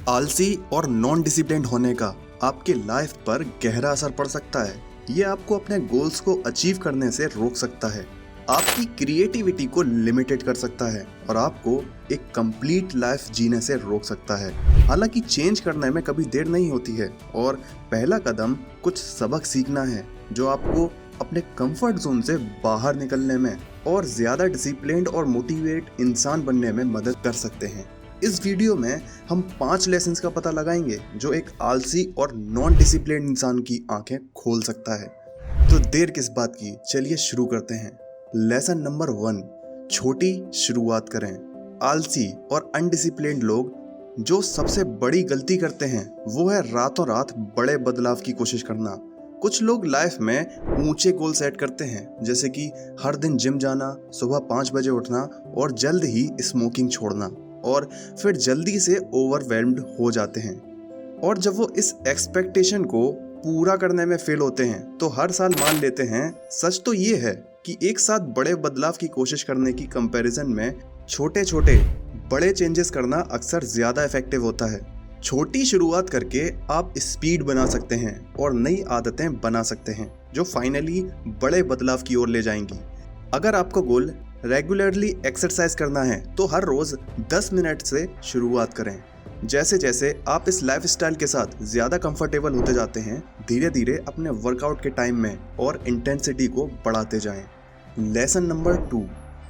आलसी और non disciplined होने का आपके लाइफ पर गहरा असर पड़ सकता है। ये आपको अपने गोल्स को अचीव करने से रोक सकता है, आपकी क्रिएटिविटी को लिमिटेड कर सकता है और आपको एक कंप्लीट लाइफ जीने से रोक सकता है। हालांकि चेंज करने में कभी देर नहीं होती है और पहला कदम कुछ सबक सीखना है जो आपको अपने कंफर्ट जोन से बाहर निकलने में और ज्यादा डिसिप्लिन्ड और मोटिवेट इंसान बनने में मदद कर सकते हैं। इस वीडियो में हम 5 लेसन्स का पता लगाएंगे जो एक आलसी और नॉन डिसिप्लिन्ड इंसान की आंखें खोल सकता है। तो देर किस बात की, चलिए शुरू करते हैं। लेसन नंबर 1, छोटी शुरुआत करें। आलसी और अनडिसिप्लिन्ड लोग जो सबसे बड़ी गलती करते हैं वो है रातों रात बड़े बदलाव की कोशिश करना। कुछ लोग लाइफ में ऊंचे गोल सेट करते हैं, जैसे कि हर दिन जिम जाना, सुबह 5 बजे उठना और जल्द ही स्मोकिंग छोड़ना, और फिर जल्दी से ओवरवेल्म्ड हो जाते हैं। और जब वो इस एक्सपेक्टेशन को पूरा करने में फेल होते हैं तो हर साल मान लेते हैं। सच तो ये है कि एक साथ बड़े बदलाव की कोशिश करने की कंपैरिजन में छोटे छोटे बड़े चेंजेस करना अक्सर ज्यादा इफेक्टिव होता है। छोटी शुरुआत करके आप स्पीड बना सकते हैं और नई आदतें बना सकते हैं जो फाइनली बड़े बदलाव की ओर ले जाएंगी। अगर आपका गोल रेगुलरली एक्सरसाइज करना है तो हर रोज 10 मिनट से शुरुआत करें। जैसे जैसे आप इस लाइफस्टाइल के साथ ज्यादा कंफर्टेबल होते जाते हैं, धीरे धीरे अपने वर्कआउट के टाइम में और इंटेंसिटी को बढ़ाते जाएं। लेसन नंबर 2,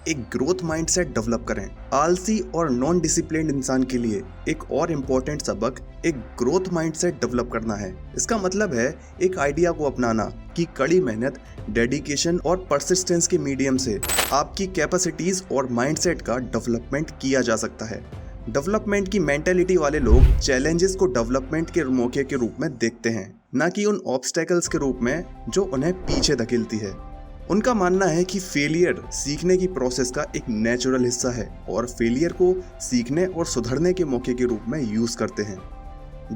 एक ग्रोथ माइंडसेट डेवलप करें। आलसी और नॉन डिसिप्लिन्ड इंसान के लिए एक और इम्पोर्टेंट सबक एक ग्रोथ माइंडसेट डेवलप करना है। इसका मतलब है एक आइडिया को अपनाना कि कड़ी मेहनत, डेडिकेशन और परसिस्टेंस के मीडियम से आपकी कैपेसिटीज और माइंडसेट का डेवलपमेंट किया जा सकता है। डेवलपमेंट की मेंटेलिटी वाले लोग चैलेंजेस को डेवलपमेंट के मौके के रूप में देखते हैं, न कि उन ऑब्स्टेकल्स के रूप में जो उन्हें पीछे धकेलती है। उनका मानना है कि फेलियर सीखने की प्रोसेस का एक नेचुरल हिस्सा है और फेलियर को सीखने और सुधरने के मौके के रूप में यूज करते हैं।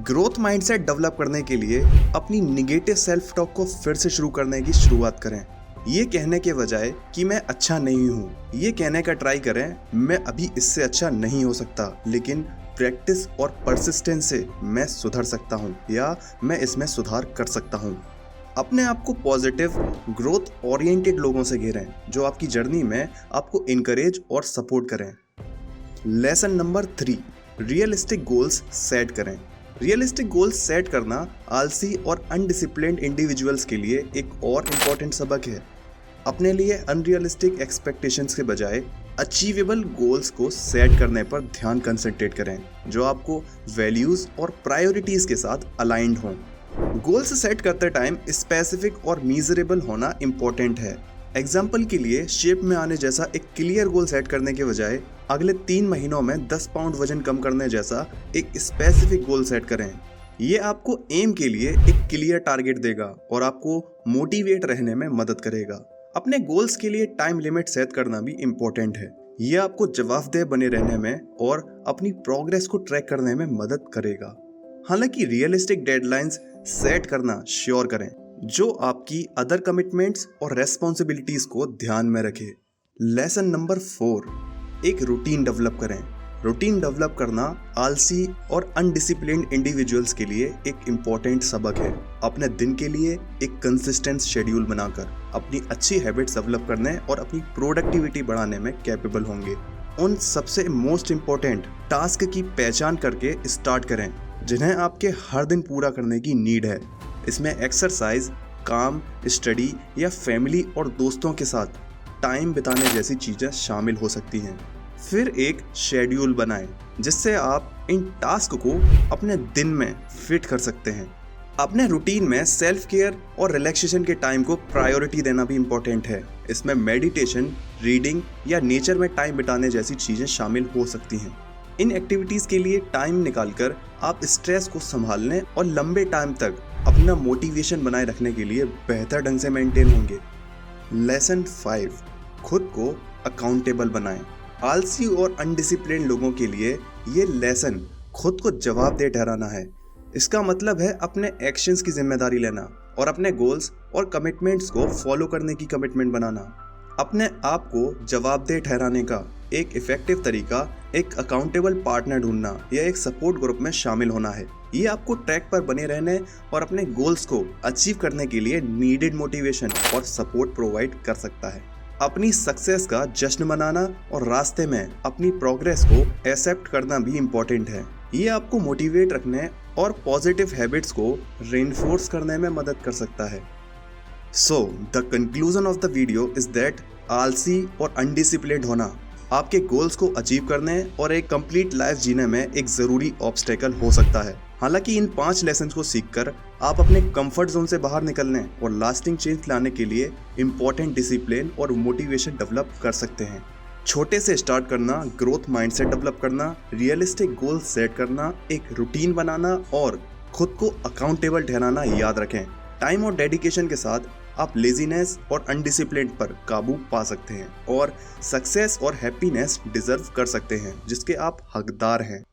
ग्रोथ माइंडसेट डेवलप करने के लिए अपनी निगेटिव सेल्फ टॉक को फिर से शुरू करने की शुरुआत करें। ये कहने के बजाय कि मैं अच्छा नहीं हूँ, ये कहने का ट्राई करें मैं अभी इससे अच्छा नहीं हो सकता, लेकिन प्रैक्टिस और परसिस्टेंस से मैं सुधर सकता हूँ या मैं इसमें सुधार कर सकता हूँ। अपने आप को पॉजिटिव, ग्रोथ ओरिएंटेड लोगों से घेरें जो आपकी जर्नी में आपको इनकरेज और सपोर्ट करें। Lesson number 3, realistic goals set करें। रियलिस्टिक गोल्स सेट करना आलसी और अनडिसिप्लिन्ड इंडिविजुअल्स के लिए एक और इम्पोर्टेंट सबक है। अपने लिए अनरियलिस्टिक एक्सपेक्टेशंस के बजाय अचीवेबल गोल्स को सेट करने पर ध्यान कंसंट्रेट करें जो आपको वैल्यूज और प्रायोरिटीज के साथ अलाइंड हों। गोल्स सेट करते टाइम स्पेसिफिक और मीजरेबल होना इम्पोर्टेंट है। एग्जाम्पल के लिए शेप में आने जैसा एक क्लियर गोल सेट करने के बजाय अगले 3 महीनों में 10 पाउंड वजन कम करने जैसा एक स्पेसिफिक गोल सेट करें। ये आपको एम के लिए एक क्लियर टारगेट देगा और आपको मोटिवेट रहने में मदद करेगा। अपने गोल्स के लिए टाइम लिमिट सेट करना भी इम्पोर्टेंट है। ये आपको जवाबदेह बने रहने में और अपनी प्रोग्रेस को ट्रैक करने में मदद करेगा। हालांकि रियलिस्टिक डेडलाइंस सेट करना श्योर करें जो आपकी अदर कमिटमेंट्स और रेस्पॉन्सिबिलिटीज को ध्यान में रखे। लेसन नंबर 4, एक रूटीन डेवलप करें। रूटीन डेवलप करना आलसी और अनडिसिप्लिन्ड इंडिविजुअल्स के लिए एक इम्पोर्टेंट सबक है। अपने दिन के लिए एक कंसिस्टेंट शेड्यूल बनाकर अपनी अच्छी हैबिट्स डेवलप करने और अपनी प्रोडक्टिविटी बढ़ाने में कैपेबल होंगे। उन सबसे मोस्ट इम्पोर्टेंट टास्क की पहचान करके स्टार्ट करें जिन्हें आपके हर दिन पूरा करने की नीड है। इसमें एक्सरसाइज, काम, स्टडी या फैमिली और दोस्तों के साथ टाइम बिताने जैसी चीज़ें शामिल हो सकती हैं। फिर एक शेड्यूल बनाएं जिससे आप इन टास्क को अपने दिन में फिट कर सकते हैं। अपने रूटीन में सेल्फ केयर और रिलैक्सेशन के टाइम को प्रायोरिटी देना भी इम्पोर्टेंट है। इसमें मेडिटेशन, रीडिंग या नेचर में टाइम बिताने जैसी चीज़ें शामिल हो सकती हैं। इन एक्टिविटीज़ के लिए टाइम निकालकर आप स्ट्रेस को संभालने और लंबे टाइम तक अपना मोटिवेशन बनाए रखने के लिए बेहतर ढंग से मेंटेन होंगे। लेसन 5, खुद को अकाउंटेबल बनाएं। आलसी और अनडिसिप्लिन्ड लोगों के लिए ये लेसन खुद को जवाबदेह ठहराना है। इसका मतलब है अपने एक्शंस की जिम्मेदारी लेना और अपने गोल्स और कमिटमेंट्स को फॉलो करने की कमिटमेंट बनाना। अपने आप को जवाबदेह ठहराने का एक इफेक्टिव तरीका एक अकाउंटेबल पार्टनर ढूंढना या एक सपोर्ट ग्रुप में शामिल होना है। ये आपको ट्रैक पर बने रहने और अपने गोल्स को अचीव करने के लिए नीडेड मोटिवेशन और सपोर्ट प्रोवाइड कर सकता है। अपनी सक्सेस का जश्न मनाना और रास्ते में अपनी प्रोग्रेस को एक्सेप्ट करना भी इम्पोर्टेंट है। ये आपको मोटिवेट रखने और पॉजिटिव हैबिट्स को रेनफोर्स करने में मदद कर सकता है। So the conclusion of the video is that आलसी और अनडिसिप्लिन्ड होना आपके गोल्स को अचीव करने और एक कंप्लीट लाइफ जीने में एक ज़रूरी ऑब्स्टेकल हो सकता है। हालांकि इन 5 लेसन्स को सीखकर आप अपने कंफर्ट जोन से बाहर निकलने और लास्टिंग चेंज लाने के लिए इम्पोर्टेंट डिसिप्लिन और मोटिवेशन डेवलप कर सकते हैं। छोटे से स्टार्ट करना, ग्रोथ माइंडसेट डेवलप करना, रियलिस्टिक गोल सेट करना, एक रूटीन बनाना और खुद को अकाउंटेबल ठहराना याद रखें। टाइम और डेडिकेशन के साथ आप लेजीनेस और अनडिसिप्लिन पर काबू पा सकते हैं और सक्सेस और हैप्पीनेस डिजर्व कर सकते हैं जिसके आप हकदार हैं।